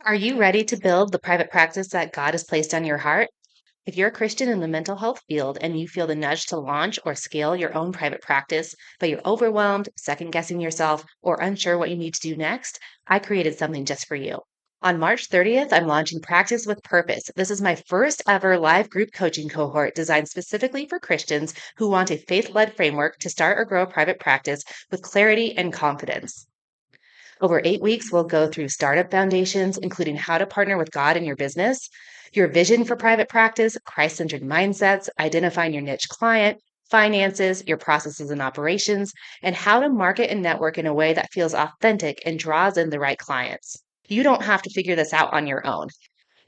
Are you ready to build the private practice that God has placed on your heart? If you're a Christian in the mental health field and you feel the nudge to launch or scale your own private practice, but you're overwhelmed, second guessing yourself, or unsure what you need to do next, I created something just for you. On March 30th, I'm launching Practice with Purpose. This is my first ever live group coaching cohort designed specifically for Christians who want a faith led framework to start or grow a private practice with clarity and confidence. Over 8 weeks, we'll go through startup foundations, including how to partner with God in your business, your vision for private practice, Christ centered mindsets, identifying your niche client, finances, your processes and operations, and how to market and network in a way that feels authentic and draws in the right clients. You don't have to figure this out on your own.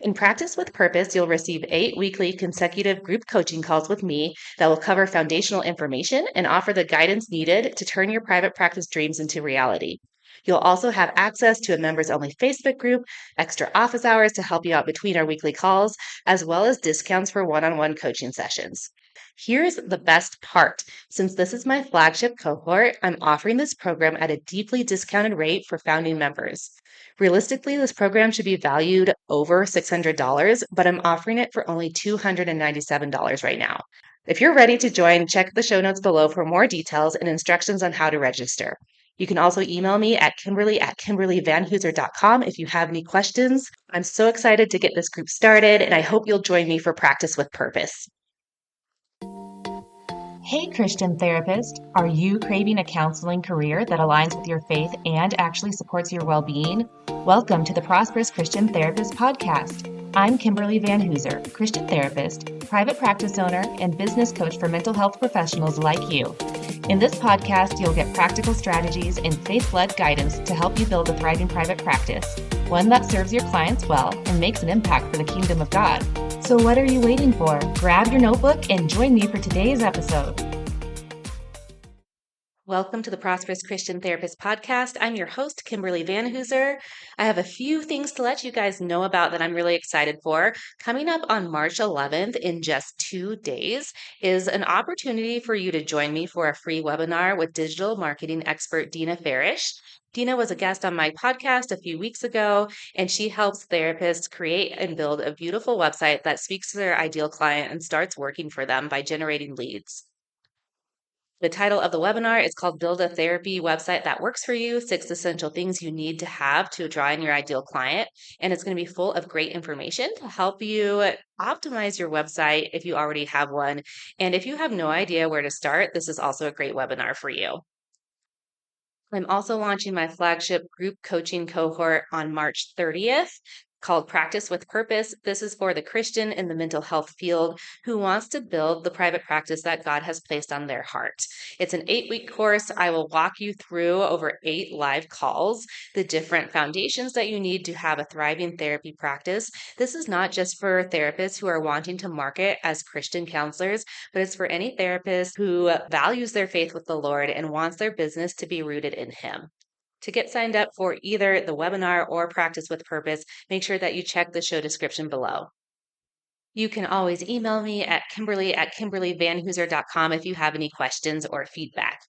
In Practice with Purpose, you'll receive 8 weekly consecutive group coaching calls with me that will cover foundational information and offer the guidance needed to turn your private practice dreams into reality. You'll also have access to a members only Facebook group, extra office hours to help you out between our weekly calls, as well as discounts for one on one coaching sessions. Here's the best part. Since this is my flagship cohort, I'm offering this program at a deeply discounted rate for founding members. Realistically, this program should be valued over $600, but I'm offering it for only $297 right now. If you're ready to join, check the show notes below for more details and instructions on how to register. You can also email me at kimberly@kimberlyvanhooser.com if you have any questions. I'm so excited to get this group started, and I hope you'll join me for Practice with Purpose. Hey, Christian therapist, are you craving a counseling career that aligns with your faith and actually supports your well being? Welcome to the Prosperous Christian Therapist Podcast. I'm Kimberly Van Hooser, Christian therapist, private practice owner, and business coach for mental health professionals like you. In this podcast, you'll get practical strategies and faith led guidance to help you build a thriving private practice, one that serves your clients well and makes an impact for the kingdom of God. So, what are you waiting for? Grab your notebook and join me for today's episode. Welcome to the Prosperous Christian Therapist Podcast. I'm your host, Kimberly Van Hooser. I have a few things to let you guys know about that I'm really excited for. Coming up on March 11th, in just 2 days, is an opportunity for you to join me for a free webinar with digital marketing expert Dina Farish. Dina was a guest on my podcast a few weeks ago, and she helps therapists create and build a beautiful website that speaks to their ideal client and starts working for them by generating leads. The title of the webinar is called Build a Therapy Website That Works for You, 6 Essential Things You Need to Have to Draw in Your Ideal Client. And it's going to be full of great information to help you optimize your website if you already have one. And if you have no idea where to start, this is also a great webinar for you. I'm also launching my flagship group coaching cohort on March 30th called Practice with Purpose. This is for the Christian in the mental health field who wants to build the private practice that God has placed on their heart. It's an 8 week course. I will walk you through over 8 live calls, the different foundations that you need to have a thriving therapy practice. This is not just for therapists who are wanting to market as Christian counselors, but it's for any therapist who values their faith with the Lord and wants their business to be rooted in Him. To get signed up for either the webinar or Practice with Purpose, make sure that you check the show description below. You can always email me at kimberly@kimberlyvanhooser.com if you have any questions or feedback.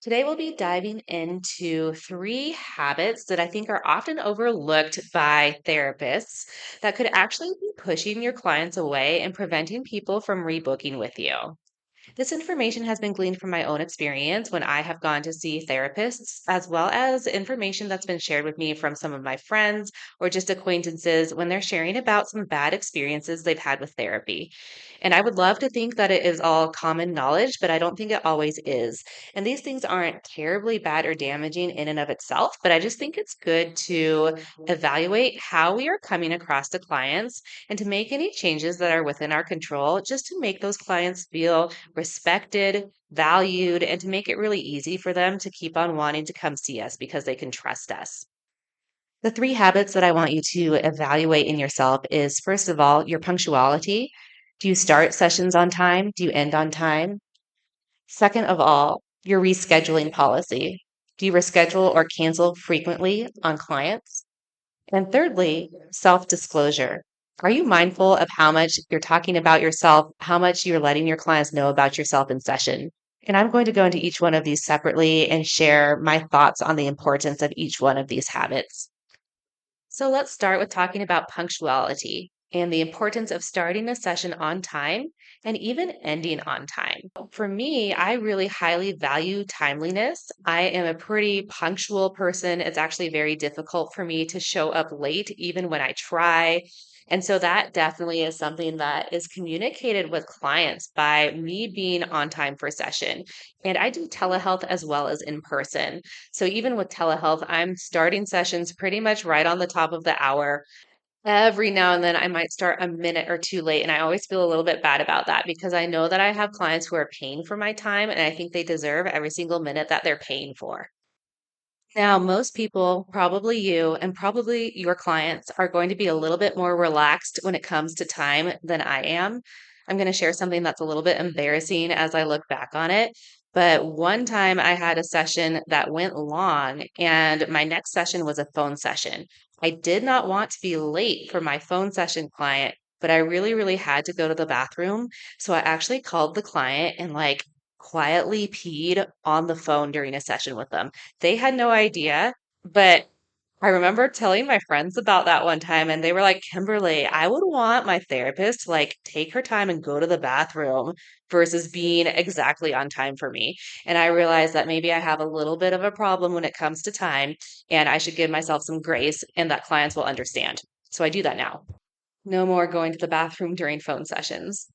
Today, we'll be diving into 3 habits that I think are often overlooked by therapists that could actually be pushing your clients away and preventing people from rebooking with you. This information has been gleaned from my own experience when I have gone to see therapists, as well as information that's been shared with me from some of my friends or just acquaintances when they're sharing about some bad experiences they've had with therapy. And I would love to think that it is all common knowledge, but I don't think it always is. And these things aren't terribly bad or damaging in and of itself, but I just think it's good to evaluate how we are coming across to clients and to make any changes that are within our control just to make those clients feel respected, valued, and to make it really easy for them to keep on wanting to come see us because they can trust us. The 3 habits that I want you to evaluate in yourself is first of all, your punctuality. Do you start sessions on time? Do you end on time? Second of all, your rescheduling policy. Do you reschedule or cancel frequently on clients? And thirdly, self disclosure. Are you mindful of how much you're talking about yourself, how much you're letting your clients know about yourself in session? And I'm going to go into each one of these separately and share my thoughts on the importance of each one of these habits. So let's start with talking about punctuality and the importance of starting a session on time and even ending on time. For me, I really highly value timeliness. I am a pretty punctual person. It's actually very difficult for me to show up late, even when I try. And so that definitely is something that is communicated with clients by me being on time for session. And I do telehealth as well as in person. So even with telehealth, I'm starting sessions pretty much right on the top of the hour. Every now and then, I might start a minute or two late, and I always feel a little bit bad about that because I know that I have clients who are paying for my time, and I think they deserve every single minute that they're paying for. Now, most people, probably you and probably your clients, are going to be a little bit more relaxed when it comes to time than I am. I'm going to share something that's a little bit embarrassing as I look back on it. But one time I had a session that went long, and my next session was a phone session. I did not want to be late for my phone session client, but I really, really had to go to the bathroom. So I actually called the client and quietly peed on the phone during a session with them. They had no idea, but I remember telling my friends about that one time, and they were like, "Kimberly, I would want my therapist to take her time and go to the bathroom versus being exactly on time for me." And I realized that maybe I have a little bit of a problem when it comes to time, and I should give myself some grace and that clients will understand. So I do that now. No more going to the bathroom during phone sessions.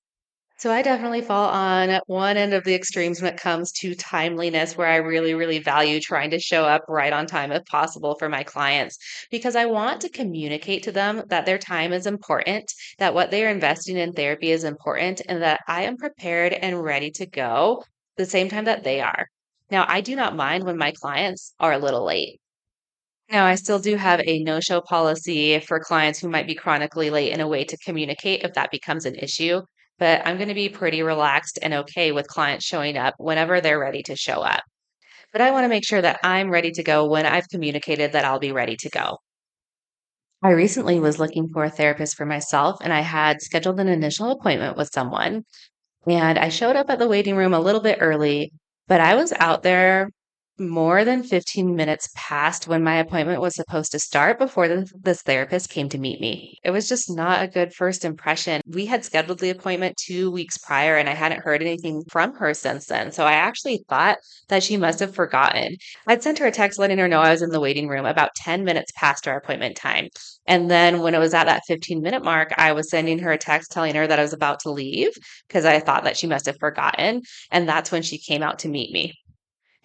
So I definitely fall on one end of the extremes when it comes to timeliness, where I really, really value trying to show up right on time if possible for my clients, because I want to communicate to them that their time is important, that what they are investing in therapy is important, and that I am prepared and ready to go the same time that they are. Now, I do not mind when my clients are a little late. Now, I still do have a no-show policy for clients who might be chronically late in a way to communicate if that becomes an issue, but I'm going to be pretty relaxed and okay with clients showing up whenever they're ready to show up. But I want to make sure that I'm ready to go when I've communicated that I'll be ready to go. I recently was looking for a therapist for myself, and I had scheduled an initial appointment with someone. And I showed up at the waiting room a little bit early, but I was out there more than 15 minutes past when my appointment was supposed to start before this therapist came to meet me. It was just not a good first impression. We had scheduled the appointment 2 weeks prior, and I hadn't heard anything from her since then. So I actually thought that she must have forgotten. I'd sent her a text letting her know I was in the waiting room about 10 minutes past our appointment time. And then when it was at that 15-minute mark, I was sending her a text telling her that I was about to leave because I thought that she must have forgotten. And that's when she came out to meet me.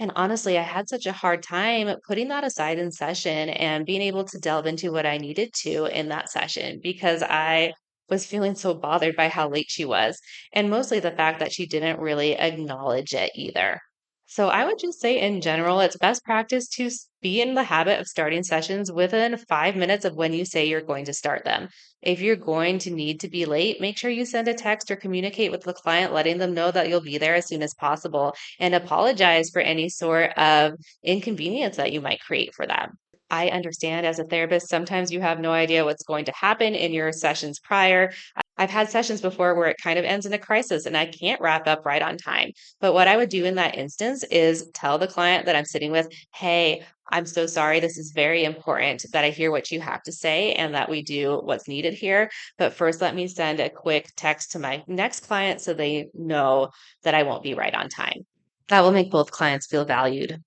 And honestly, I had such a hard time putting that aside in session and being able to delve into what I needed to in that session because I was feeling so bothered by how late she was. And mostly the fact that she didn't really acknowledge it either. So I would just say in general, it's best practice to be in the habit of starting sessions within 5 minutes of when you say you're going to start them. If you're going to need to be late, make sure you send a text or communicate with the client, letting them know that you'll be there as soon as possible and apologize for any sort of inconvenience that you might create for them. I understand as a therapist, sometimes you have no idea what's going to happen in your sessions prior. I've had sessions before where it kind of ends in a crisis and I can't wrap up right on time. But what I would do in that instance is tell the client that I'm sitting with, "Hey, I'm so sorry. This is very important that I hear what you have to say and that we do what's needed here. But first, let me send a quick text to my next client so they know that I won't be right on time." That will make both clients feel valued.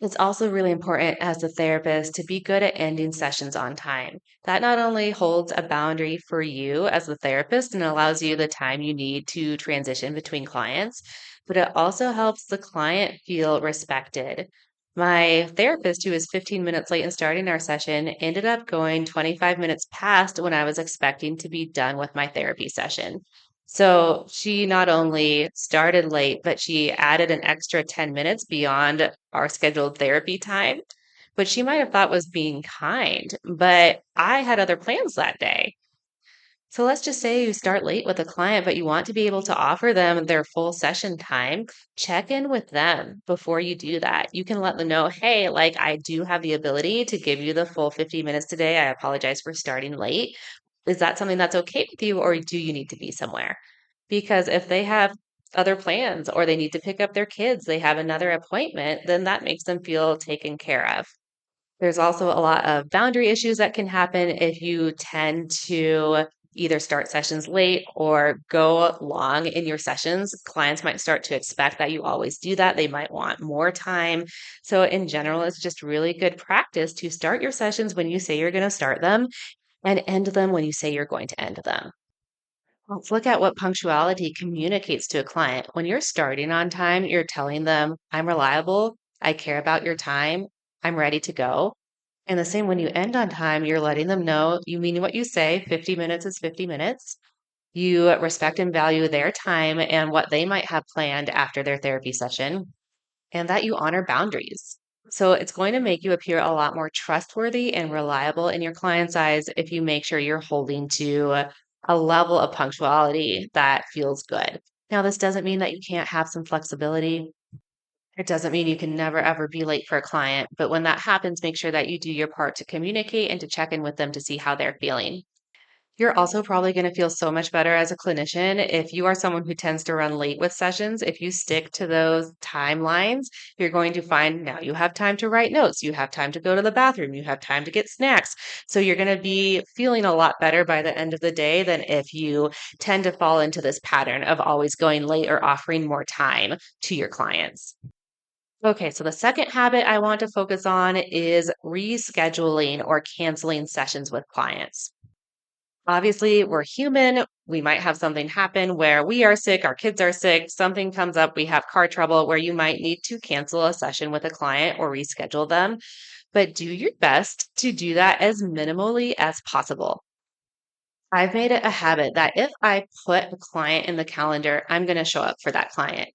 It's also really important as a therapist to be good at ending sessions on time. That not only holds a boundary for you as the therapist and allows you the time you need to transition between clients, but it also helps the client feel respected. My therapist, who was 15 minutes late in starting our session, ended up going 25 minutes past when I was expecting to be done with my therapy session. So she not only started late, but she added an extra 10 minutes beyond our scheduled therapy time, which she might have thought was being kind, but I had other plans that day. So let's just say you start late with a client, but you want to be able to offer them their full session time. Check in with them before you do that. You can let them know, "Hey, I do have the ability to give you the full 50 minutes today. I apologize for starting late. Is that something that's okay with you, or do you need to be somewhere?" Because if they have other plans or they need to pick up their kids, they have another appointment, then that makes them feel taken care of. There's also a lot of boundary issues that can happen if you tend to either start sessions late or go long in your sessions. Clients might start to expect that you always do that. They might want more time. So, in general, it's just really good practice to start your sessions when you say you're going to start them and end them when you say you're going to end them. Let's look at what punctuality communicates to a client. When you're starting on time, you're telling them, I'm reliable, I care about your time, I'm ready to go. And the same when you end on time, you're letting them know you mean what you say. 50 minutes is 50 minutes. You respect and value their time and what they might have planned after their therapy session, and that you honor boundaries. So it's going to make you appear a lot more trustworthy and reliable in your client's eyes if you make sure you're holding to a level of punctuality that feels good. Now, this doesn't mean that you can't have some flexibility. It doesn't mean you can never ever be late for a client, but when that happens, make sure that you do your part to communicate and to check in with them to see how they're feeling. You're also probably going to feel so much better as a clinician if you are someone who tends to run late with sessions. If you stick to those timelines, you're going to find now you have time to write notes, you have time to go to the bathroom, you have time to get snacks. So you're going to be feeling a lot better by the end of the day than if you tend to fall into this pattern of always going late or offering more time to your clients. Okay, so the second habit I want to focus on is rescheduling or canceling sessions with clients. Obviously, we're human. We might have something happen where we are sick, our kids are sick, something comes up, we have car trouble where you might need to cancel a session with a client or reschedule them. But do your best to do that as minimally as possible. I've made it a habit that if I put a client in the calendar, I'm going to show up for that client.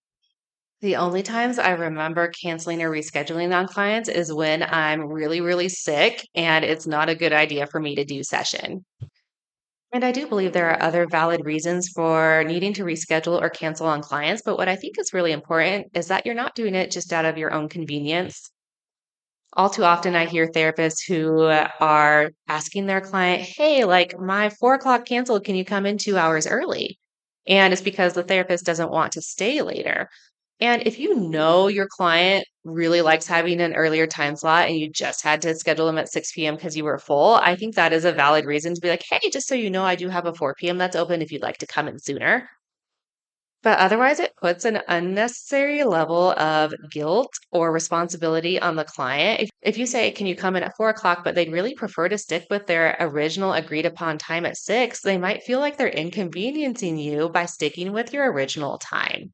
The only times I remember canceling or rescheduling on clients is when I'm really, really sick and it's not a good idea for me to do session. And I do believe there are other valid reasons for needing to reschedule or cancel on clients. But what I think is really important is that you're not doing it just out of your own convenience. All too often, I hear therapists who are asking their client, hey, like my 4 o'clock canceled, can you come in 2 hours early? And it's because the therapist doesn't want to stay later. And if you know your client really likes having an earlier time slot and you just had to schedule them at 6 p.m. because you were full, I think that is a valid reason to be like, hey, just so you know, I do have a 4 p.m. that's open if you'd like to come in sooner. But otherwise, it puts an unnecessary level of guilt or responsibility on the client. If you say, can you come in at 4 o'clock, but they'd really prefer to stick with their original agreed upon time at 6, they might feel like they're inconveniencing you by sticking with your original time.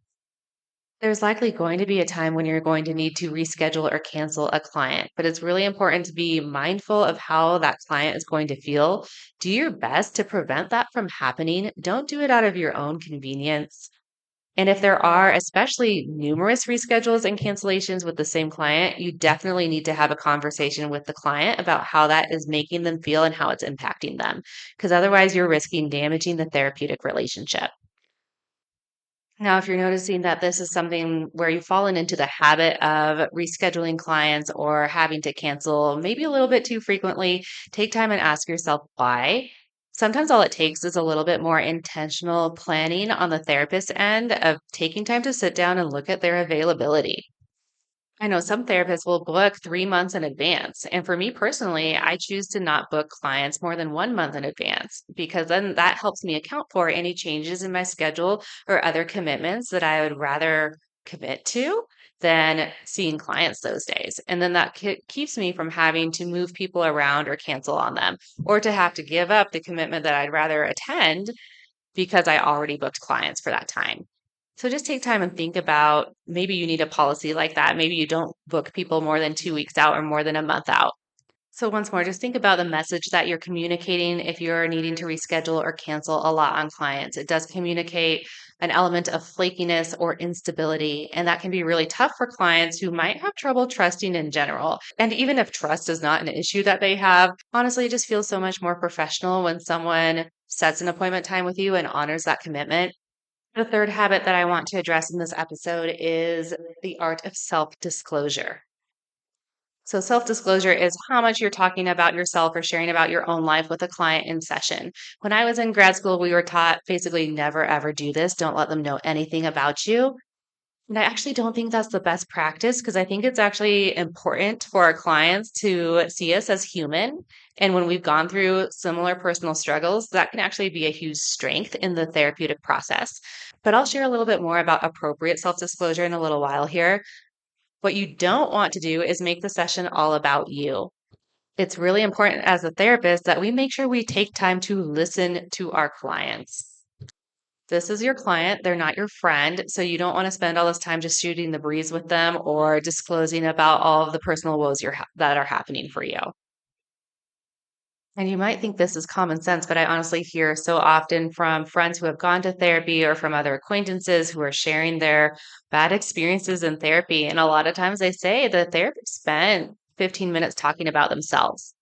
There's likely going to be a time when you're going to need to reschedule or cancel a client, but it's really important to be mindful of how that client is going to feel. Do your best to prevent that from happening. Don't do it out of your own convenience. And if there are especially numerous reschedules and cancellations with the same client, you definitely need to have a conversation with the client about how that is making them feel and how it's impacting them. Because otherwise, you're risking damaging the therapeutic relationship. Now, if you're noticing that this is something where you've fallen into the habit of rescheduling clients or having to cancel maybe a little bit too frequently, take time and ask yourself why. Sometimes all it takes is a little bit more intentional planning on the therapist end of taking time to sit down and look at their availability. I know some therapists will book 3 months in advance. And for me personally, I choose to not book clients more than 1 month in advance because then that helps me account for any changes in my schedule or other commitments that I would rather commit to than seeing clients those days. And then that keeps me from having to move people around or cancel on them or to have to give up the commitment that I'd rather attend because I already booked clients for that time. So just take time and think about maybe you need a policy like that. Maybe you don't book people more than 2 weeks out or more than a month out. So, once more, just think about the message that you're communicating if you're needing to reschedule or cancel a lot on clients. It does communicate an element of flakiness or instability, and that can be really tough for clients who might have trouble trusting in general. And even if trust is not an issue that they have, honestly, it just feels so much more professional when someone sets an appointment time with you and honors that commitment. The third habit that I want to address in this episode is the art of self disclosure. So, self disclosure is how much you're talking about yourself or sharing about your own life with a client in session. When I was in grad school, we were taught basically never ever do this. Don't let them know anything about you. And I actually don't think that's the best practice because I think it's actually important for our clients to see us as human. And when we've gone through similar personal struggles, that can actually be a huge strength in the therapeutic process. But I'll share a little bit more about appropriate self disclosure in a little while here. What you don't want to do is make the session all about you. It's really important as a therapist that we make sure we take time to listen to our clients. This is your client, they're not your friend, so you don't wanna spend all this time just shooting the breeze with them or disclosing about all of the personal woes that are happening for you. And you might think this is common sense, but I honestly hear so often from friends who have gone to therapy or from other acquaintances who are sharing their bad experiences in therapy, and a lot of times they say the therapist spent 15 minutes talking about themselves.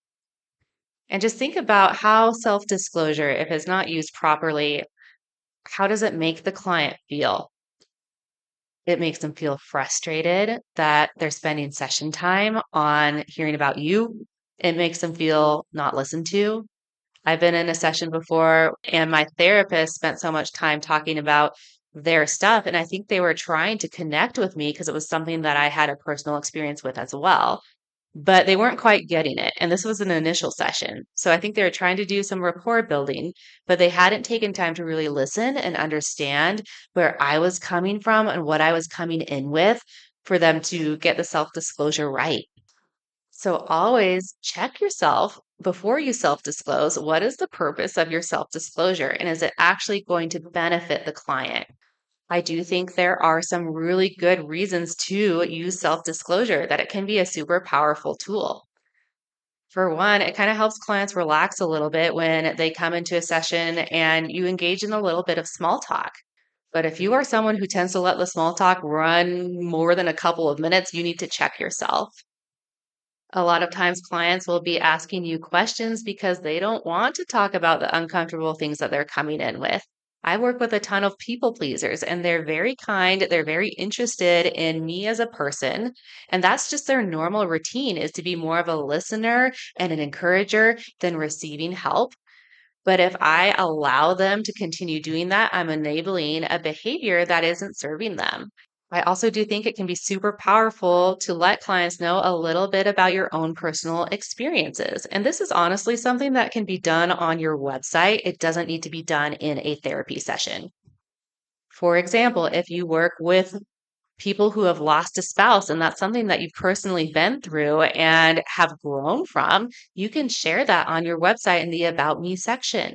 And just think about how self-disclosure, if it's not used properly, how does it make the client feel? It makes them feel frustrated that they're spending session time on hearing about you. It makes them feel not listened to. I've been in a session before, and my therapist spent so much time talking about their stuff. And I think they were trying to connect with me because it was something that I had a personal experience with as well. But they weren't quite getting it, and this was an initial session. So I think they were trying to do some rapport building, but they hadn't taken time to really listen and understand where I was coming from and what I was coming in with for them to get the self-disclosure right. So always check yourself before you self-disclose. What is the purpose of your self-disclosure, and is it actually going to benefit the client? I do think there are some really good reasons to use self disclosure, that it can be a super powerful tool. For one, it kind of helps clients relax a little bit when they come into a session and you engage in a little bit of small talk. But if you are someone who tends to let the small talk run more than a couple of minutes, you need to check yourself. A lot of times, clients will be asking you questions because they don't want to talk about the uncomfortable things that they're coming in with. I work with a ton of people pleasers, and they're very kind. They're very interested in me as a person. And that's just their normal routine, is to be more of a listener and an encourager than receiving help. But if I allow them to continue doing that, I'm enabling a behavior that isn't serving them. I also do think it can be super powerful to let clients know a little bit about your own personal experiences. And this is honestly something that can be done on your website. It doesn't need to be done in a therapy session. For example, if you work with people who have lost a spouse and that's something that you've personally been through and have grown from, you can share that on your website in the About Me section.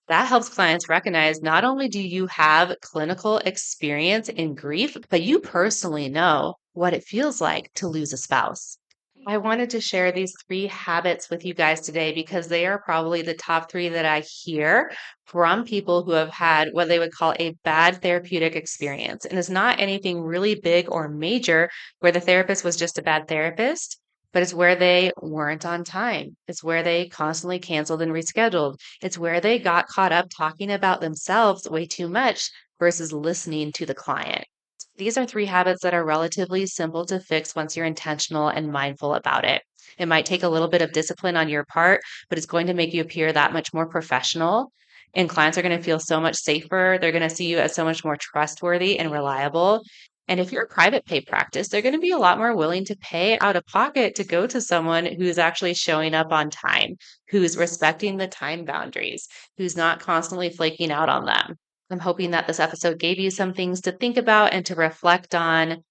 That helps clients recognize not only do you have clinical experience in grief, but you personally know what it feels like to lose a spouse. I wanted to share these three habits with you guys today because they are probably the top three that I hear from people who have had what they would call a bad therapeutic experience. And it's not anything really big or major where the therapist was just a bad therapist, but it's where they weren't on time. It's where they constantly canceled and rescheduled. It's where they got caught up talking about themselves way too much versus listening to the client. These are three habits that are relatively simple to fix once you're intentional and mindful about it. It might take a little bit of discipline on your part, but it's going to make you appear that much more professional. And clients are going to feel so much safer. They're going to see you as so much more trustworthy and reliable. And if you're a private pay practice, they're going to be a lot more willing to pay out of pocket to go to someone who's actually showing up on time, who's respecting the time boundaries, who's not constantly flaking out on them. I'm hoping that this episode gave you some things to think about and to reflect on.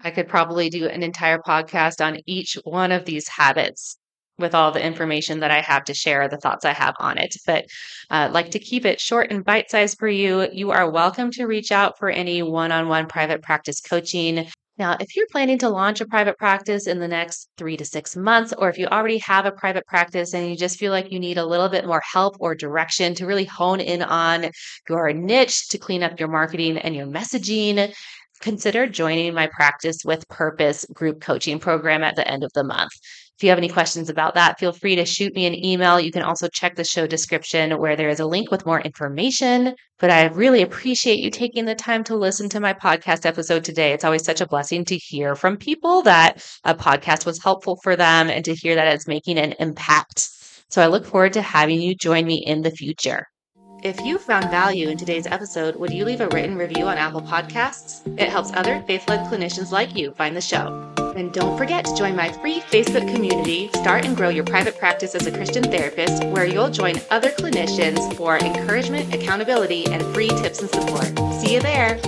I could probably do an entire podcast on each one of these habits with all the information that I have to share, the thoughts I have on it. But like to keep it short and bite sized for you. You are welcome to reach out for any one on one private practice coaching. Now, if you're planning to launch a private practice in the next 3 to 6 months, or if you already have a private practice and you just feel like you need a little bit more help or direction to really hone in on your niche, to clean up your marketing and your messaging, consider joining my Practice with Purpose group coaching program at the end of the month. If you have any questions about that, feel free to shoot me an email. You can also check the show description where there is a link with more information. But I really appreciate you taking the time to listen to my podcast episode today. It's always such a blessing to hear from people that a podcast was helpful for them and to hear that it's making an impact. So I look forward to having you join me in the future. If you found value in today's episode, would you leave a written review on Apple Podcasts? It helps other faith-led clinicians like you find the show. And don't forget to join my free Facebook community, Start and Grow Your Private Practice as a Christian Therapist, where you'll join other clinicians for encouragement, accountability, and free tips and support. See you there.